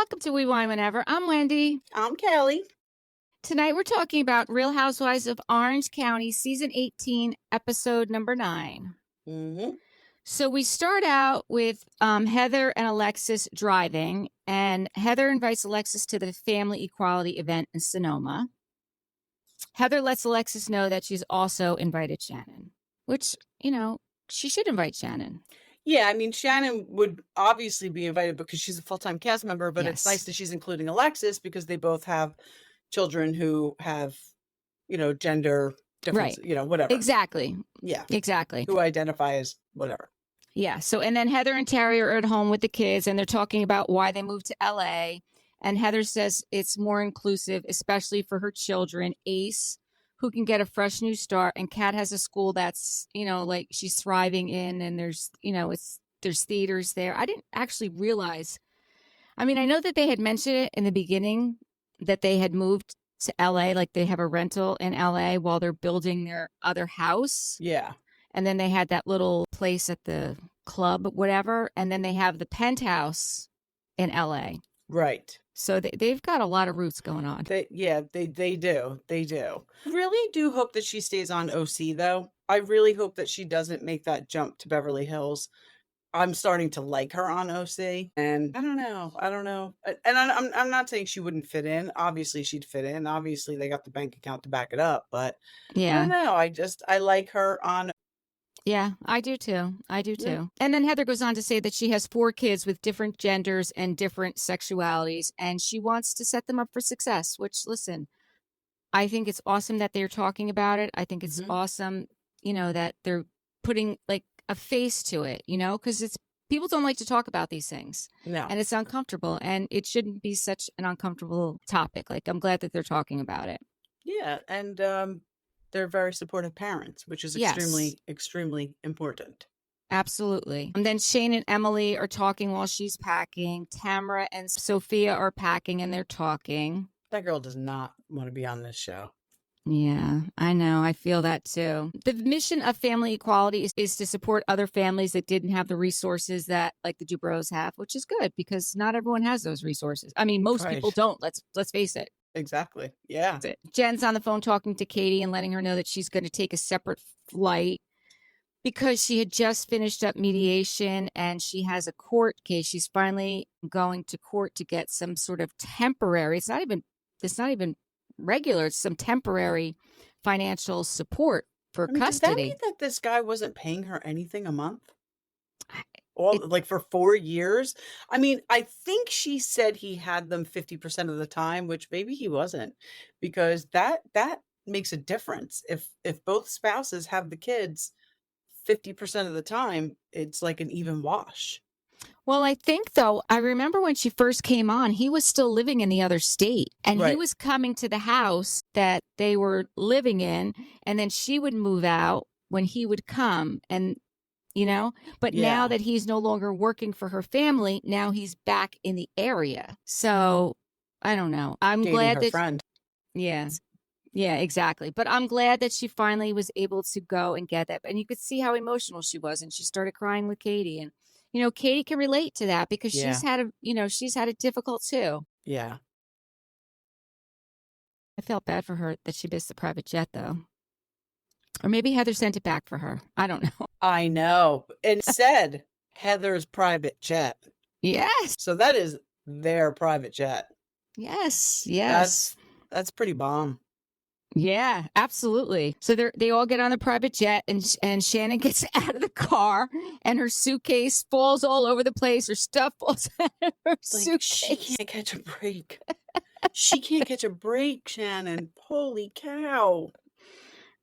welcome to We Wine Whenever. I'm Wendy. I'm Kelli. Tonight we're talking about Real Housewives of Orange County, Season 18, Episode number 9. Mm-hmm. So we start out with Heather and Alexis driving, and Heather invites Alexis to the family equality event in Sonoma. Heather lets Alexis know that she's also invited Shannon, which, she should invite Shannon. Yeah, I mean, Shannon would obviously be invited because she's a full-time cast member, but It's nice that she's including Alexis because they both have children who have, gender differences, whatever. Exactly. Yeah. Exactly. Who identify as whatever. Yeah. So, and then Heather and Terry are at home with the kids and they're talking about why they moved to LA. And Heather says it's more inclusive, especially for her children. Ace, who can get a fresh new start, and Kat has a school that's, like she's thriving in, and there's, there's theaters there. I didn't actually realize. I mean, I know that they had mentioned it in the beginning that they had moved to LA, like they have a rental in LA while they're building their other house. Yeah. And then they had that little place at the club, whatever. And then they have the penthouse in LA. Right. So they've got a lot of roots going on. They do. They do. Really do hope that she stays on OC, though. I really hope that she doesn't make that jump to Beverly Hills. I'm starting to like her on OC, and I don't know. And I'm not saying she wouldn't fit in. Obviously, she'd fit in. Obviously, they got the bank account to back it up. But yeah, I don't know. I like her on. Yeah, I do too. Yeah. And then Heather goes on to say that she has 4 kids with different genders and different sexualities, and she wants to set them up for success, which, listen, I think it's awesome that they're talking about it. I think it's awesome, that they're putting like a face to it, because people don't like to talk about these things. No. And it's uncomfortable, and it shouldn't be such an uncomfortable topic. Like, I'm glad that they're talking about it. Yeah. And, they're very supportive parents, which is extremely, extremely important. Absolutely. And then Shane and Emily are talking while she's packing. Tamra and Sophia are packing and they're talking. That girl does not want to be on this show. Yeah, I know. I feel that too. The mission of family equality is to support other families that didn't have the resources that like the Dubrows have, which is good because not everyone has those resources. I mean, most people don't. Let's face it. Exactly. Yeah. Jen's on the phone talking to Katie and letting her know that she's going to take a separate flight because she had just finished up mediation and she has a court case. She's finally going to court to get some sort of temporary, it's not even regular, it's some temporary financial support for custody. Does that mean that this guy wasn't paying her anything a month? Like for 4 years? I mean, I think she said he had them 50% of the time, which maybe he wasn't, because that makes a difference. If both spouses have the kids 50% of the time, it's like an even wash. Well, I think, though, I remember when she first came on, he was still living in the other state, and he was coming to the house that they were living in, and then she would move out when he would come, and but now that he's no longer working for her family, now he's back in the area. So I don't know. I'm glad that friend. Yeah, exactly. But I'm glad that she finally was able to go and get that. And you could see how emotional she was, and she started crying with Katie. And Katie can relate to that because she's had it difficult too. Yeah. I felt bad for her that she missed the private jet, though. Or maybe Heather sent it back for her. I don't know. I know. It said Heather's private jet. Yes. So that is their private jet. Yes. That's pretty bomb. Yeah, absolutely. So they all get on the private jet, and Shannon gets out of the car, and her suitcase falls all over the place. Her stuff falls out of her suitcase. She can't catch a break. She can't catch a break, Shannon. Holy cow.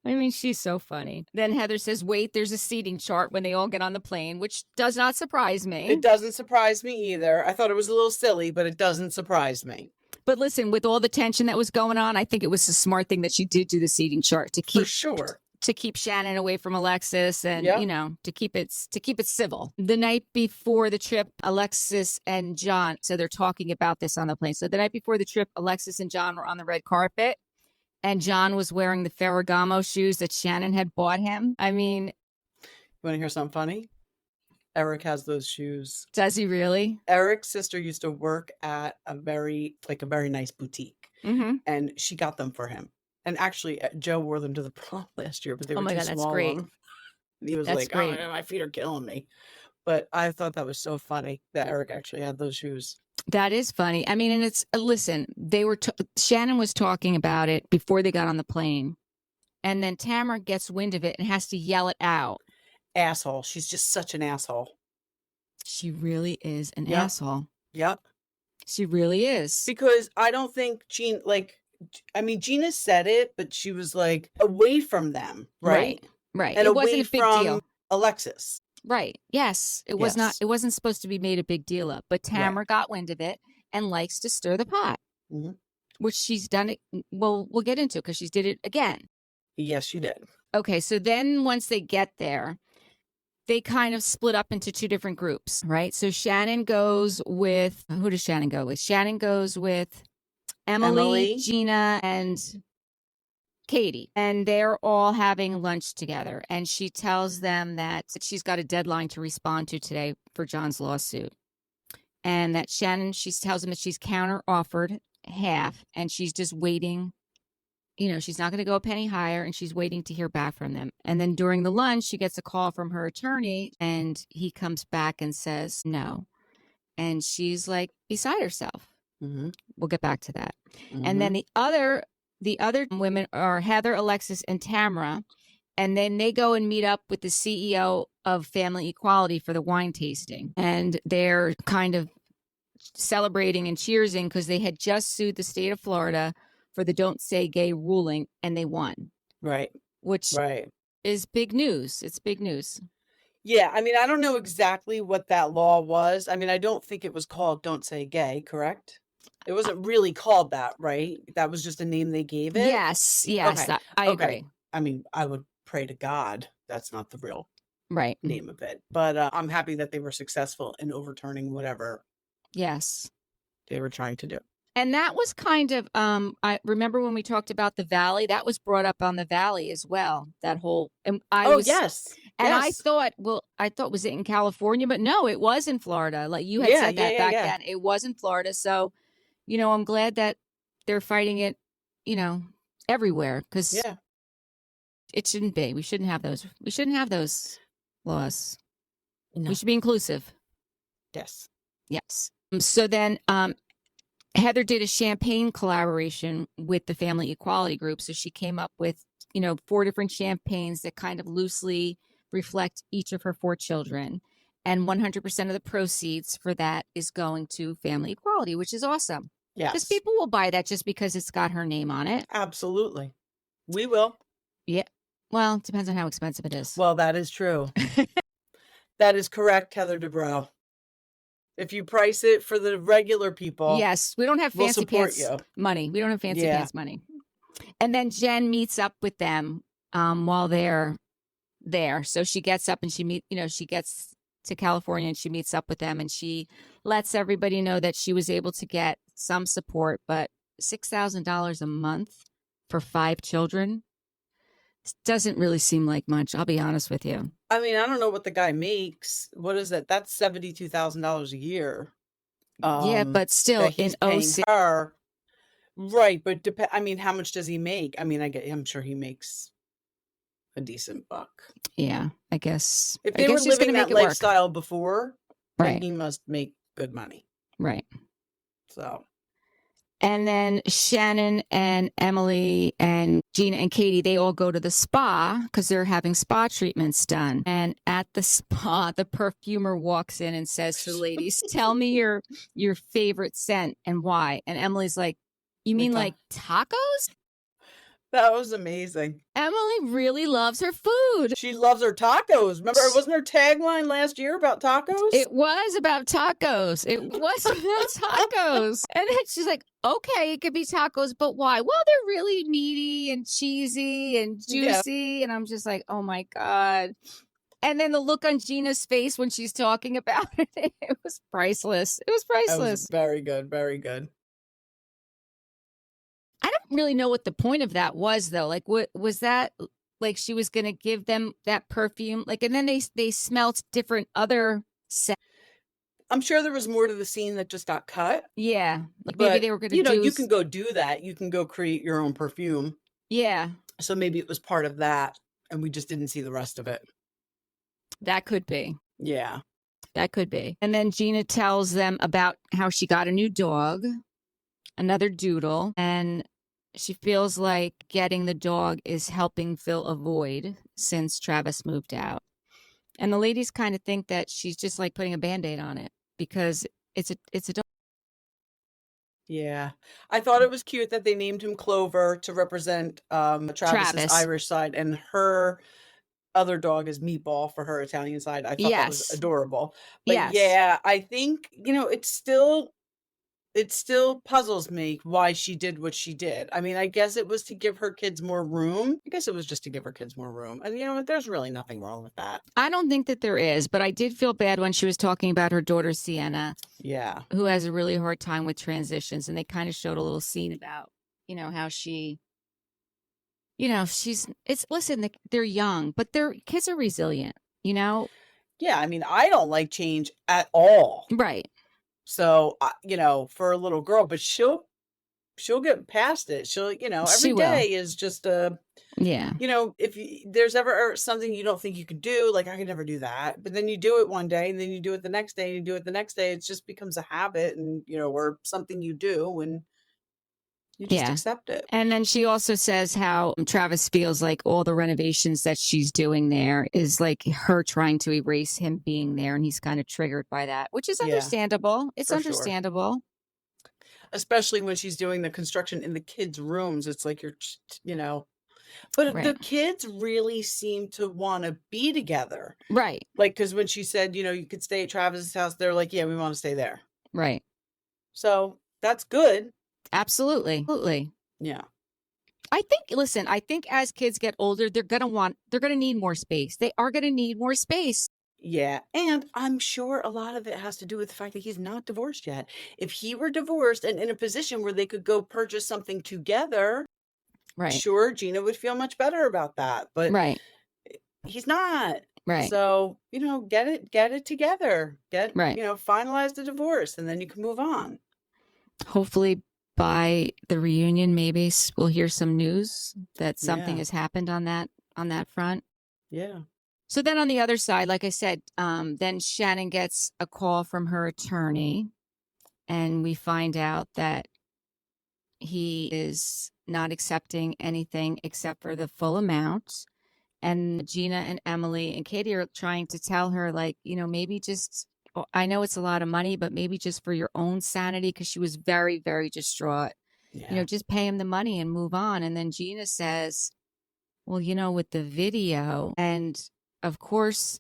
I mean, she's so funny. Then Heather says, wait, there's a seating chart when they all get on the plane, which does not surprise me. It doesn't surprise me either. I thought it was a little silly, but it doesn't surprise me. But listen, with all the tension that was going on, I think it was a smart thing that she did do the seating chart to keep to keep Shannon away from Alexis and, to keep it civil. The night before the trip, Alexis and John, so they're talking about this on the plane. So the night before the trip, Alexis and John were on the red carpet. And John was wearing the Ferragamo shoes that Shannon had bought him. I mean, you want to hear something funny? Eric has those shoes. Does he really? Eric's sister used to work at a very nice boutique, and she got them for him. And actually, Joe wore them to the prom last year, but they were too that's small great. on him. And he was That's like, great. "Oh my God, my feet are killing me." But I thought that was so funny that Eric actually had those shoes. That is funny. I mean, and it's listen. They were Shannon was talking about it before they got on the plane, and then Tamra gets wind of it and has to yell it out. Asshole. She's just such an asshole. She really is an Yep. asshole. Yep. She really is. Because I don't think Gina said it, but she was like away from them, right? Right. And it away wasn't a big from deal. Alexis. Right. Yes. It was not. Yes. It wasn't supposed to be made a big deal of. But Tamra got wind of it and likes to stir the pot, which she's done it. Well, we'll get into because she did it again. Yes, she did. Okay. So then once they get there, they kind of split up into two different groups, right? So Shannon goes with, who does Shannon go with? Shannon goes with Emily, Gina, and Katie. And they're all having lunch together. And she tells them that she's got a deadline to respond to today for John's lawsuit. And that she tells them that she's counter-offered half and she's just waiting. You know, she's not going to go a penny higher and she's waiting to hear back from them. And then during the lunch, she gets a call from her attorney and he comes back and says no. And she's like beside herself. We'll get back to that. And then the other women are Heather, Alexis, and Tamra. And then they go and meet up with the CEO of Family Equality for the wine tasting. And they're kind of celebrating and cheersing because they had just sued the state of Florida for the Don't Say Gay ruling, and they won. Right. Which is big news. It's big news. Yeah. I mean, I don't know exactly what that law was. I mean, I don't think it was called Don't Say Gay, correct? It wasn't really called that, right? That was just a name they gave it? Yes. Okay. I agree. I mean, I would pray to God that's not the real name of it. But I'm happy that they were successful in overturning whatever they were trying to do. And that was kind of, I remember when we talked about the Valley, that was brought up on the Valley as well. That whole, and yes. And I thought, was it in California? But no, it was in Florida. Like you had said that back then. It was in Florida. So, you know, I'm glad that they're fighting it, you know, everywhere because it shouldn't be. We shouldn't have those. We shouldn't have those laws. No. We should be inclusive. Yes. Yes. So then, Heather did a champagne collaboration with the Family Equality Group. So she came up with, you know, 4 different champagnes that kind of loosely reflect each of her 4 children. And 100% of the proceeds for that is going to Family Equality, which is awesome. Yes. Because people will buy that just because it's got her name on it. Absolutely. We will. Yeah. Well, it depends on how expensive it is. Well, that is true. That is correct, Heather Dubrow. If you price it for the regular people. Yes. We don't have fancy pants money. We don't have fancy pants money. And then Jen meets up with them while they're there. So she gets up and she gets to California and she meets up with them and she lets everybody know that she was able to get some support, but $6,000 a month for 5 children doesn't really seem like much. I'll be honest with you. I mean, I don't know what the guy makes. What is that? That's $72,000 a year. Yeah, but still in her. Right, but I mean, how much does he make? I mean, I'm sure he makes a decent buck. Yeah, I guess. If they were living that lifestyle before, then he must make good money. Right. So. And then Shannon and Emily and Gina and Katie, they all go to the spa because they're having spa treatments done. And at the spa, the perfumer walks in and says to the ladies, tell me your favorite scent and why. And Emily's like, you mean like tacos? That was amazing. Emily really loves her food. She loves her tacos. Remember, wasn't her tagline last year about tacos? It was about tacos. It was about tacos. And then she's like, okay, it could be tacos, but why? Well, they're really meaty and cheesy and juicy. Yeah. And I'm just like, oh my God. And then the look on Gina's face when she's talking about it, it was priceless. It was priceless. That was very good. Very good. I don't really know what the point of that was, though. Like, what was that? Like, she was going to give them that perfume, like, and then they smelt different other I'm sure there was more to the scene that just got cut. Yeah, like maybe But, they were going to do. you can go do that. You can go create your own perfume. Yeah, So maybe it was part of that, and we just didn't see the rest of it. that could be. Yeah. That could be. And then Gina tells them about how she got a new dog, another doodle, and she feels like getting the dog is helping fill a void since Travis moved out. And the ladies kind of think that she's just like putting a Band-Aid on it because it's a dog. Yeah. I thought it was cute that they named him Clover to represent Travis's Travis. Irish side, and her other dog is Meatball for her Italian side. I thought that was Yes. adorable. But Yes. yeah, I think, it still puzzles me why she did what she did. I mean, I guess it was to give her kids more room. I guess it was just to give her kids more room. And there's really nothing wrong with that. I don't think that there is, but I did feel bad when she was talking about her daughter, Sienna. Yeah. Who has a really hard time with transitions. And they kind of showed a little scene about, how she, listen, they're young, but their kids are resilient, Yeah. I mean, I don't like change at all. Right. So, for a little girl, but she'll get past it. She'll, every day is just yeah. If there's ever something you don't think you could do, like I could never do that, but then you do it one day and then you do it the next day and you do it the next day. It just becomes a habit and, or something you do and you just accept it. And then she also says how Travis feels like all the renovations that she's doing there is like her trying to erase him being there. And he's kind of triggered by that, which is understandable. It's understandable. Sure. Especially when she's doing the construction in the kids' rooms. It's like but the kids really seem to want to be together. Right. Like, because when she said, you could stay at Travis's house, they're like, yeah, we want to stay there. Right. So that's good. Absolutely. Absolutely. Yeah. I think as kids get older, they're going to need more space. They are going to need more space. Yeah. And I'm sure a lot of it has to do with the fact that he's not divorced yet. If he were divorced and in a position where they could go purchase something together, right. Sure, Gina would feel much better about that. But he's not. Right. So, get it together. Finalize the divorce and then you can move on. Hopefully by the reunion, maybe we'll hear some news that something has happened on that front. Yeah. So then on the other side, like I said, then Shannon gets a call from her attorney and we find out that he is not accepting anything except for the full amount. And Gina and Emily and Katie are trying to tell her, like, maybe just, I know it's a lot of money, but maybe just for your own sanity, because she was very, very distraught. Yeah. Just pay him the money and move on. And then Gina says, well, with the video. And of course,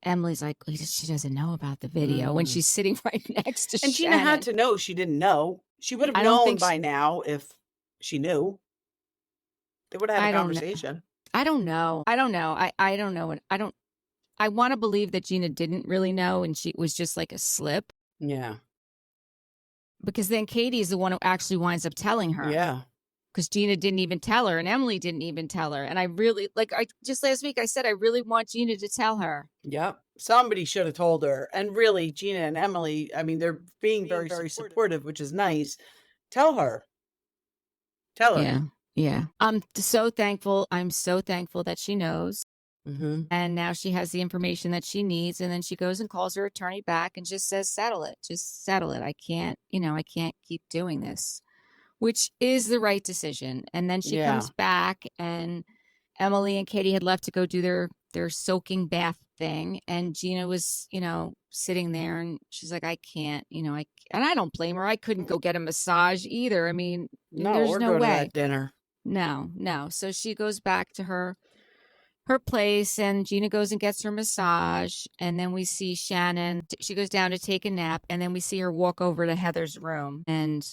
Emily's like, she doesn't know about the video when she's sitting right next to Shannon. And Gina had to know she didn't know. She would have known by now if she knew. They would have had a conversation. I don't know. I don't know. I want to believe that Gina didn't really know and she was just like a slip. Yeah. Because then Katie is the one who actually winds up telling her. Yeah. Because Gina didn't even tell her and Emily didn't even tell her. And I really, just last week I said, I really want Gina to tell her. Yep. Somebody should have told her. And really, Gina and Emily, I mean, they're being very, very supportive, which is nice. Tell her. Yeah. Yeah. I'm so thankful. I'm so thankful that she knows. Mm-hmm. And now she has the information that she needs. And then she goes and calls her attorney back and just says, settle it. Just settle it. I can't keep doing this, which is the right decision. And then she comes back and Emily and Katie had left to go do their soaking bath thing. And Gina was, sitting there and she's like, I can't, and I don't blame her. I couldn't go get a massage either. I mean, there's no way. To that dinner. No. So she goes back to her place and Gina goes and gets her massage. And then we see Shannon, she goes down to take a nap. And then we see her walk over to Heather's room. And,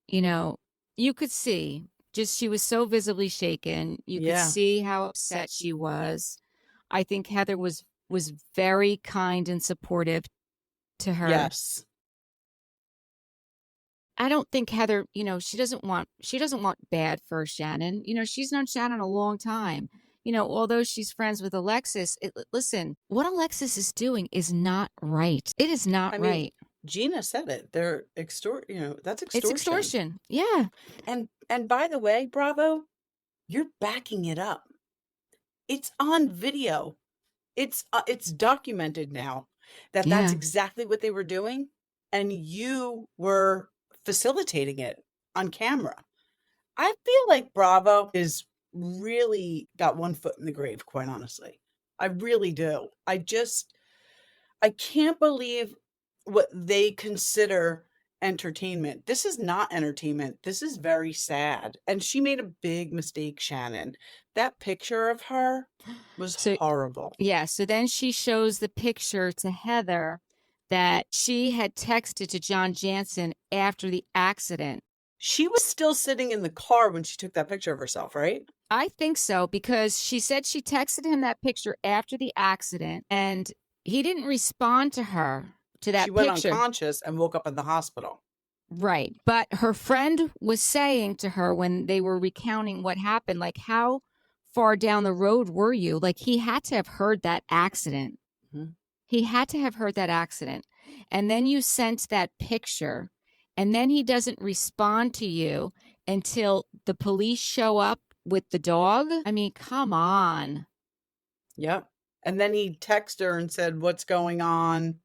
you could see just, she was so visibly shaken. You could see how upset she was. I think Heather was very kind and supportive to her. Yes. I don't think Heather, she doesn't want bad for Shannon. She's known Shannon a long time. although she's friends with Alexis, listen, what Alexis is doing is not right. It is not right. Gina said it. They're that's extortion. It's extortion. Yeah. And by the way, Bravo, you're backing it up. It's on video. It's documented now that that's exactly what they were doing, and you were facilitating it on camera. I feel like Bravo is really got one foot in the grave, quite honestly. I really do. I can't believe what they consider entertainment. This is not entertainment. This is very sad. And she made a big mistake, Shannon. That picture of her was horrible. Yeah. So then she shows the picture to Heather that she had texted to John Janssen after the accident. She was still sitting in the car when she took that picture of herself, right? I think so, because she said she texted him that picture after the accident and he didn't respond to her. To that she went picture. Unconscious and woke up in the hospital. Right. But her friend was saying to her when they were recounting what happened, like, how far down the road were you? Like, he had to have heard that accident. Mm-hmm. He had to have heard that accident. And then you sent that picture, and then he doesn't respond to you until the police show up with the dog. I mean, come on. Yep. And then he texted her and said, "What's going on?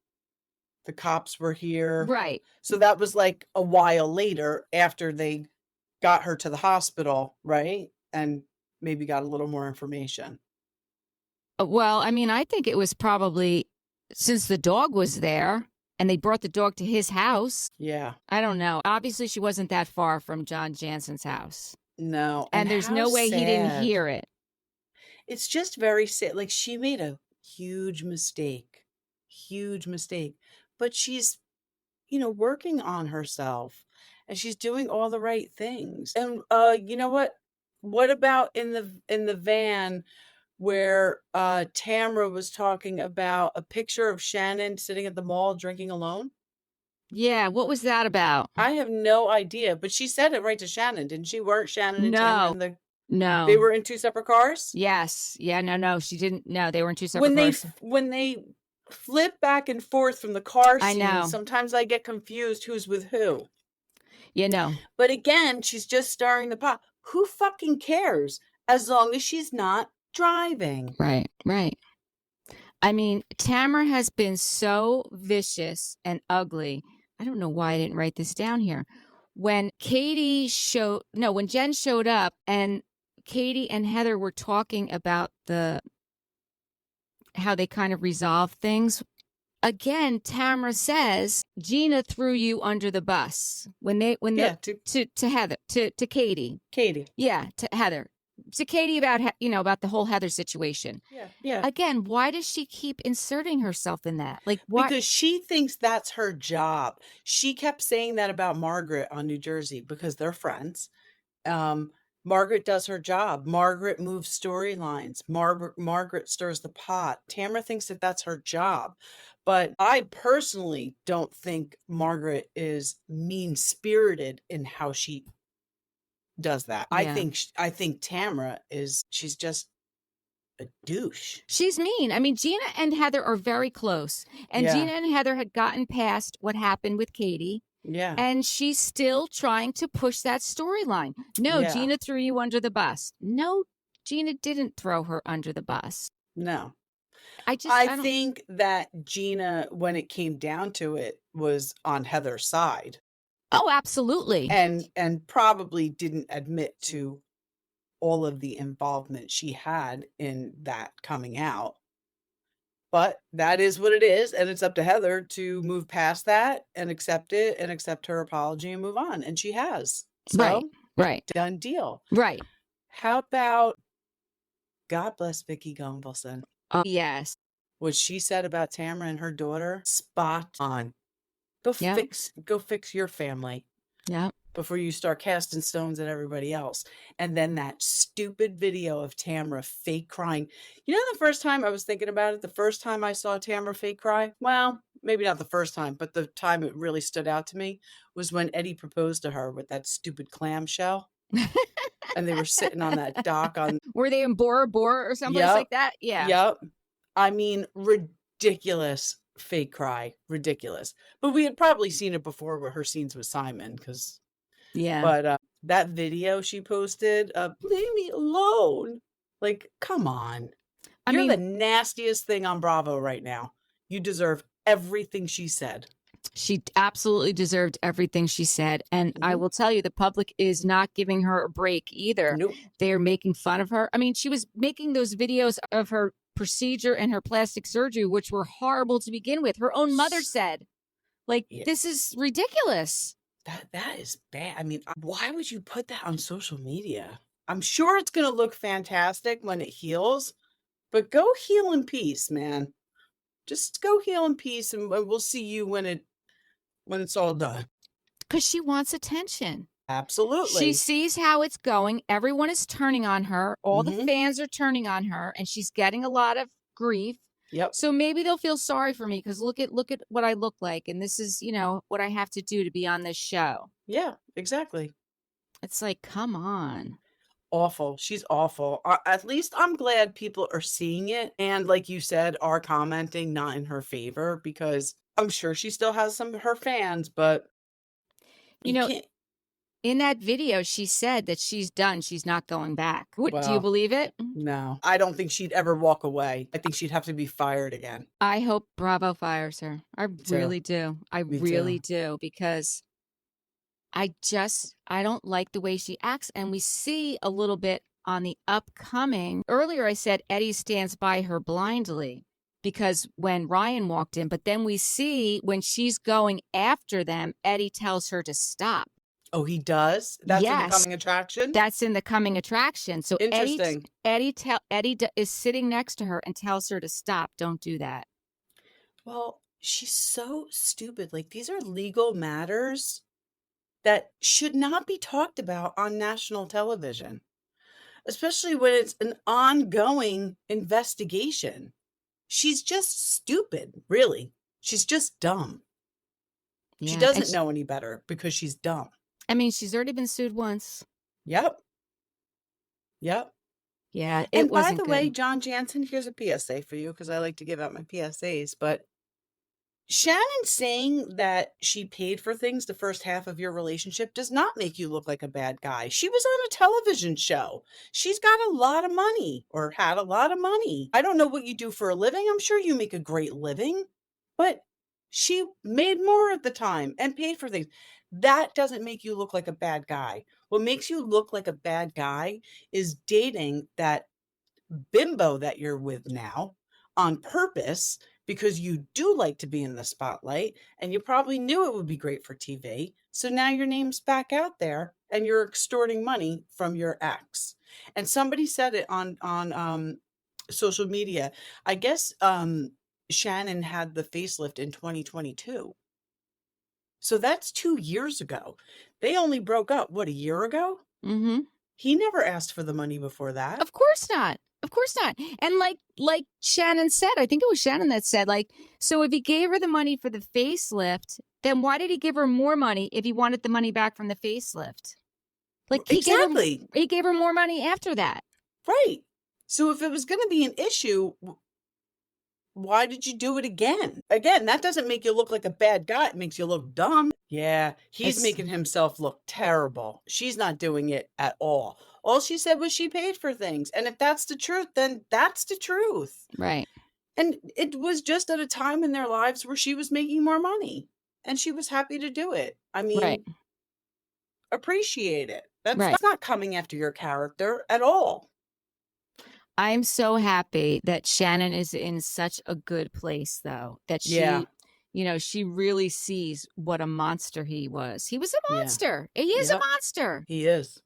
The cops were here." Right. So that was like a while later after they got her to the hospital, right? And maybe got a little more information. Well, I mean, I think it was probably since the dog was there and they brought the dog to his house. Yeah. I don't know. Obviously, she wasn't that far from John Janssen's house. No. And there's no way he didn't hear it. It's just very sad. Like, she made a huge mistake. Huge mistake. But she's, working on herself and she's doing all the right things. And you know what? What about in the van where Tamra was talking about a picture of Shannon sitting at the mall drinking alone? Yeah, what was that about? I have no idea, but she said it right to Shannon, didn't she? Weren't Shannon and Tamra No. They were in two separate cars? Yes. Yeah, no, she didn't. No, they were in two separate cars. When they flip back and forth from the car scene, I know. Sometimes I get confused who's with who. But again, she's just stirring the pot. Who fucking cares? As long as she's not driving. Right. I mean, Tamra has been so vicious and ugly. I don't know why I didn't write this down here. When Jen showed up and Katie and Heather were talking about how they kind of resolve things. Again, Tamra says Gina threw you under the bus to Heather, to Katie. Yeah, to Heather. To Katie about the whole Heather situation. Yeah. Again, why does she keep inserting herself in that? Like, why? Because she thinks that's her job. She kept saying that about Margaret on New Jersey because they're friends. Margaret does her job. Margaret moves storylines. Margaret stirs the pot. Tamra thinks that that's her job. But I personally don't think Margaret is mean-spirited in how she does that. Yeah. I think Tamra she's just a douche. She's mean. I mean, Gina and Heather are very close. And Gina and Heather had gotten past what happened with Katie. Yeah. And she's still trying to push that storyline. No, Gina threw you under the bus. No, Gina didn't throw her under the bus. No. I think that Gina, when it came down to it, was on Heather's side. Oh, absolutely. And probably didn't admit to all of the involvement she had in that coming out. But that is what it is. And it's up to Heather to move past that and accept it and accept her apology and move on. And she has. So, right. Done deal. Right. How about God bless Vicky Gunvalson? Yes. What she said about Tamra and her daughter, spot on. Go fix your family. Yeah. Before you start casting stones at everybody else. And then that stupid video of Tamra fake crying. The first time I was thinking about it, the first time I saw Tamra fake cry, well, maybe not the first time, but the time it really stood out to me was when Eddie proposed to her with that stupid clamshell. and they were sitting on that dock on. Were they in Bora Bora or someplace Yep. like that? Yeah. Yep. I mean, ridiculous fake cry. Ridiculous. But we had probably seen it before with her scenes with Simon, because, Yeah. but that video she posted, leave me alone. Like, come on. You're the nastiest thing on Bravo right now. You deserve everything she said. She absolutely deserved everything she said. And I will tell you, the public is not giving her a break either. Nope. They're making fun of her. I mean, she was making those videos of her procedure and her plastic surgery, which were horrible to begin with. Her own mother said, like, this is ridiculous. That is bad. I mean, why would you put that on social media? I'm sure it's going to look fantastic when it heals, but go heal in peace, man. Just go heal in peace, and we'll see you when it's all done. Because she wants attention. Absolutely. She sees how it's going. Everyone is turning on her. All the fans are turning on her, and she's getting a lot of grief. Yep. So maybe they'll feel sorry for me because look at what I look like, and this is, what I have to do to be on this show. Yeah, exactly. It's like, come on. Awful. She's awful. At least I'm glad people are seeing it, and like you said, are commenting not in her favor, because I'm sure she still has some of her fans, but you can't. In that video, she said that she's done. She's not going back. Do you believe it? No, I don't think she'd ever walk away. I think she'd have to be fired again. I hope Bravo fires her. I really do. I really do, because I don't like the way she acts. And we see a little bit on the upcoming. Earlier, I said Eddie stands by her blindly because when Ryan walked in, but then we see when she's going after them, Eddie tells her to stop. Oh, he does? That's in the coming attraction? That's in the coming attraction. So interesting. Eddie is sitting next to her and tells her to stop. Don't do that. Well, she's so stupid. Like, these are legal matters that should not be talked about on national television, especially when it's an ongoing investigation. She's just stupid, really. She's just dumb. Yeah. She doesn't know any better because she's dumb. I mean, she's already been sued once. Yep. Yeah. And by the way, John Janssen, here's a PSA for you, because I like to give out my PSAs, but Shannon saying that she paid for things the first half of your relationship does not make you look like a bad guy. She was on a television show. She's got a lot of money, or had a lot of money. I don't know what you do for a living. I'm sure you make a great living, but she made more at the time and paid for things. That doesn't make you look like a bad guy. What makes you look like a bad guy is dating that bimbo that you're with now on purpose, because you do like to be in the spotlight and you probably knew it would be great for TV. So now your name's back out there and you're extorting money from your ex. And somebody said it on social media. I guess Shannon had the facelift in 2022. So that's 2 years ago. They only broke up, what, a year ago? Mm-hmm. He never asked for the money before that. Of course not. Of course not. And like Shannon said, I think it was Shannon that said, like, so if he gave her the money for the facelift, then why did he give her more money if he wanted the money back from the facelift? Like, he gave her more money after that. Right. So if it was going to be an issue, why did you do it again? Again, that doesn't make you look like a bad guy. It makes you look dumb. Yeah, he's making himself look terrible. She's not doing it at all. All she said was she paid for things. And if that's the truth, then that's the truth. Right. And it was just at a time in their lives where she was making more money. And she was happy to do it. I mean, appreciate it. That's not coming after your character at all. I'm so happy that Shannon is in such a good place, though, that she, she really sees what a monster he was. He was a monster. Yeah. He is a monster. He is.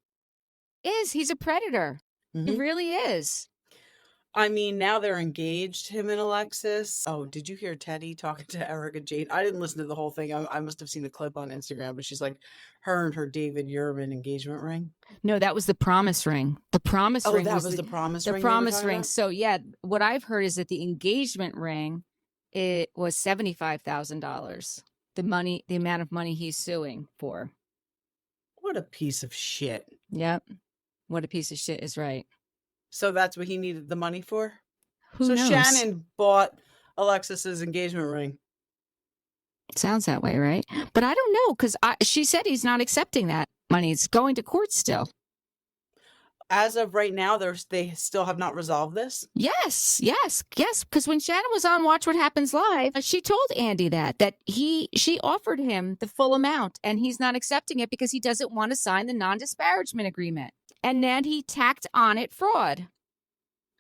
He's a predator. Mm-hmm. He really is. I mean, now they're engaged, him and Alexis. Oh, did you hear Teddy talking to Eric and Jane? I didn't listen to the whole thing. I must have seen the clip on Instagram, but she's like, her and her David Yurman engagement ring. No, that was the promise ring. The promise ring. Oh, that was the promise ring. The promise ring. So yeah, what I've heard is that the engagement ring, it was $75,000. The amount of money he's suing for. What a piece of shit. Yep. What a piece of shit is right. So that's what he needed the money for? Who So knows? Shannon bought Alexis's engagement ring. Sounds that way, right? But I don't know, because she said he's not accepting that money. It's going to court still. As of right now, they still have not resolved this? Yes. Because when Shannon was on Watch What Happens Live, she told Andy that she offered him the full amount, and he's not accepting it because he doesn't want to sign the non-disparagement agreement. And then he tacked on it fraud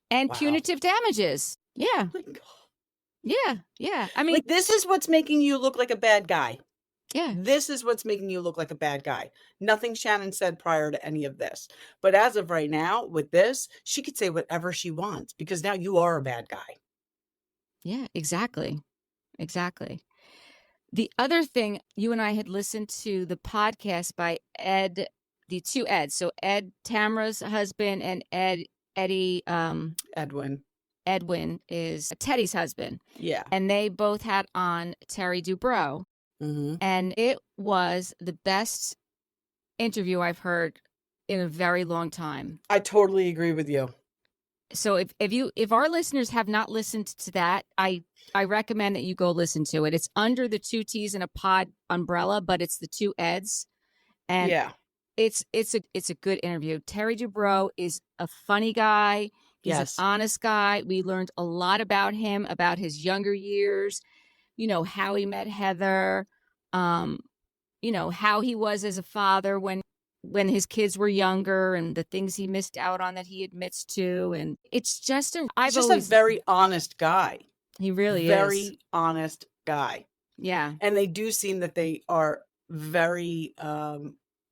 and punitive damages. Yeah. My God. Yeah. I mean, like, this is what's making you look like a bad guy. Yeah. This is what's making you look like a bad guy. Nothing Shannon said prior to any of this. But as of right now, with this, she could say whatever she wants because now you are a bad guy. Yeah, exactly. The other thing, you and I had listened to the podcast by Ed, the two Eds. So Ed, Tamra's husband, and Eddie, Edwin is Teddy's husband. Yeah. And they both had on Terry Dubrow. Mm-hmm. And it was the best interview I've heard in a very long time. I totally agree with you. So if our listeners have not listened to that, I recommend that you go listen to it. It's under the Two T's in a Pod umbrella, but it's the two Eds. And yeah, it's a good interview. Terry Dubrow is a funny guy. He's an honest guy. We learned a lot about him, about his younger years, how he met Heather, how he was as a father when his kids were younger and the things he missed out on that he admits to. And it's just a very honest guy. He really is. Very honest guy. Yeah. And they do seem that they are very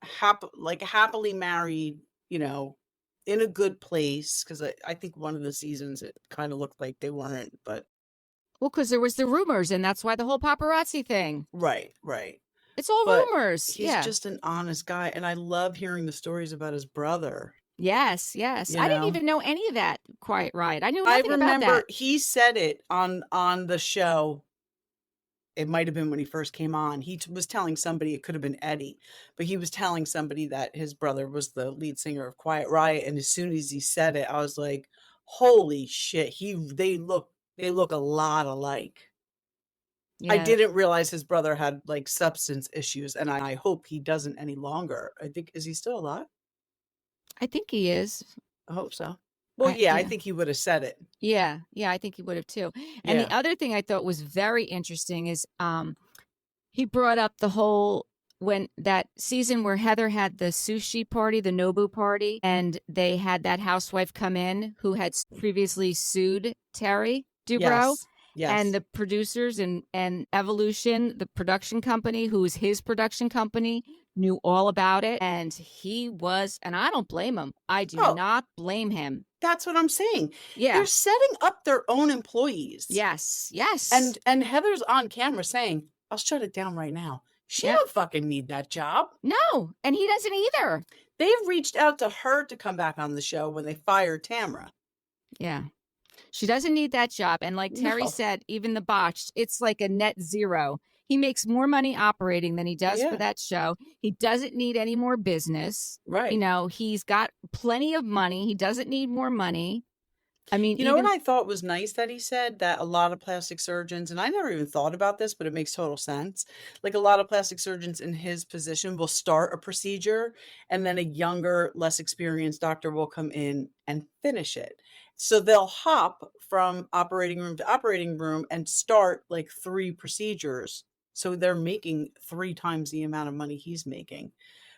happily married, in a good place. Because I think one of the seasons it kind of looked like they weren't, but. Well, because there was the rumors, and that's why the whole paparazzi thing. Right. It's all rumors. He's just an honest guy, and I love hearing the stories about his brother. Yes. I didn't even know any of that quite right. I knew nothing about that. I remember he said it on the show. It might have been when he first came on. He was telling somebody, it could have been Eddie, but he was telling somebody that his brother was the lead singer of Quiet Riot, and as soon as he said it, I was like, holy shit, they look a lot alike. Yeah. I didn't realize his brother had substance issues, and I hope he doesn't any longer. Is he still alive? I think he is. I hope so. Well, I think he would have said it. Yeah, I think he would have too. And the other thing I thought was very interesting is he brought up the whole when that season where Heather had the sushi party, the Nobu party, and they had that housewife come in who had previously sued Terry Dubrow. Yes. And the producers and Evolution, the production company, who is his production company, knew all about it. And and I don't blame him. I do not blame him. That's what I'm saying. Yeah. They're setting up their own employees. Yes. And Heather's on camera saying, I'll shut it down right now. She don't fucking need that job. No, and he doesn't either. They've reached out to her to come back on the show when they fired Tamra. Yeah. She doesn't need that job. And like Terry said, even the botched, it's like a net zero. He makes more money operating than he does for that show. He doesn't need any more business. Right. He's got plenty of money. He doesn't need more money. I mean, know what I thought was nice that he said? That a lot of plastic surgeons, and I never even thought about this, but it makes total sense. Like a lot of plastic surgeons in his position will start a procedure and then a younger, less experienced doctor will come in and finish it. So they'll hop from operating room to operating room and start 3 procedures. So they're making 3 times the amount of money he's making.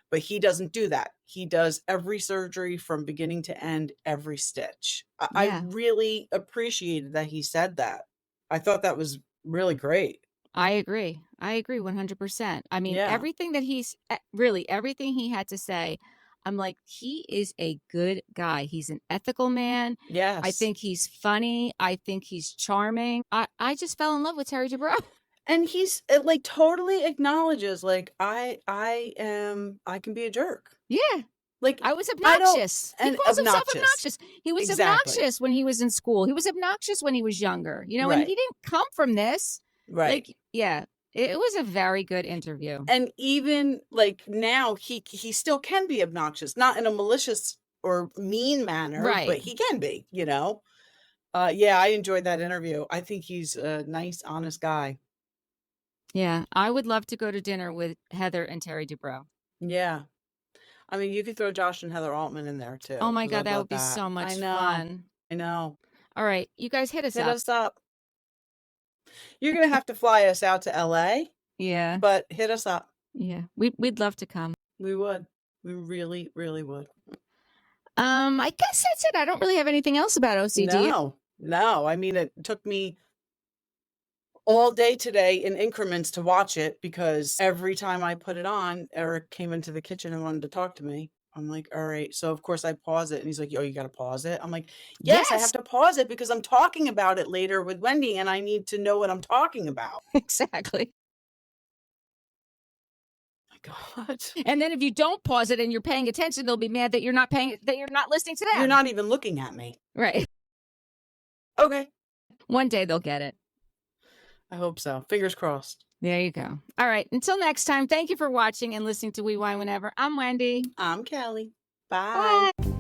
But he doesn't do that. He does every surgery from beginning to end, every stitch. I really appreciated that he said that. I thought that was really great. I agree 100%. I mean, everything he had to say, I'm like, he is a good guy. He's an ethical man. Yes. I think he's funny. I think he's charming. I just fell in love with Terry Dubrow. And he's totally acknowledges I can be a jerk. Yeah. I was obnoxious. He calls himself obnoxious. He was obnoxious when he was in school. He was obnoxious when he was younger. And he didn't come from this. Right. It was a very good interview. And even now he still can be obnoxious, not in a malicious or mean manner, Right. but he can be, you know. Yeah, I enjoyed that interview. I think he's a nice, honest guy. Yeah, I would love to go to dinner with Heather and Terry Dubrow. Yeah. I mean, you could throw Josh and Heather Altman in there too. Oh my 'Cause I God, that love would be that. so much I know. fun. I know. All right, you guys hit us Hit up. us up. You're gonna have to fly us out to LA, Yeah, but hit us up. yeah, we'd love to come. We would. We really, really would. I guess that's it. I don't really have anything else about OCD. No. I mean, it took me all day today in increments to watch it because every time I put it on, Eric came into the kitchen and wanted to talk to me. I'm like, all right. So of course I pause it and he's like, oh, you got to pause it. I'm like, yes, I have to pause it because I'm talking about it later with Wendy and I need to know what I'm talking about. Exactly. God. And then if you don't pause it and you're paying attention, they'll be mad that you're not listening to them. You're not even looking at me. Right. Okay. One day they'll get it. I hope so. Fingers crossed. There you go. All right. Until next time, thank you for watching and listening to We Wine Whenever. I'm Wendy. I'm Kelli. Bye. Bye.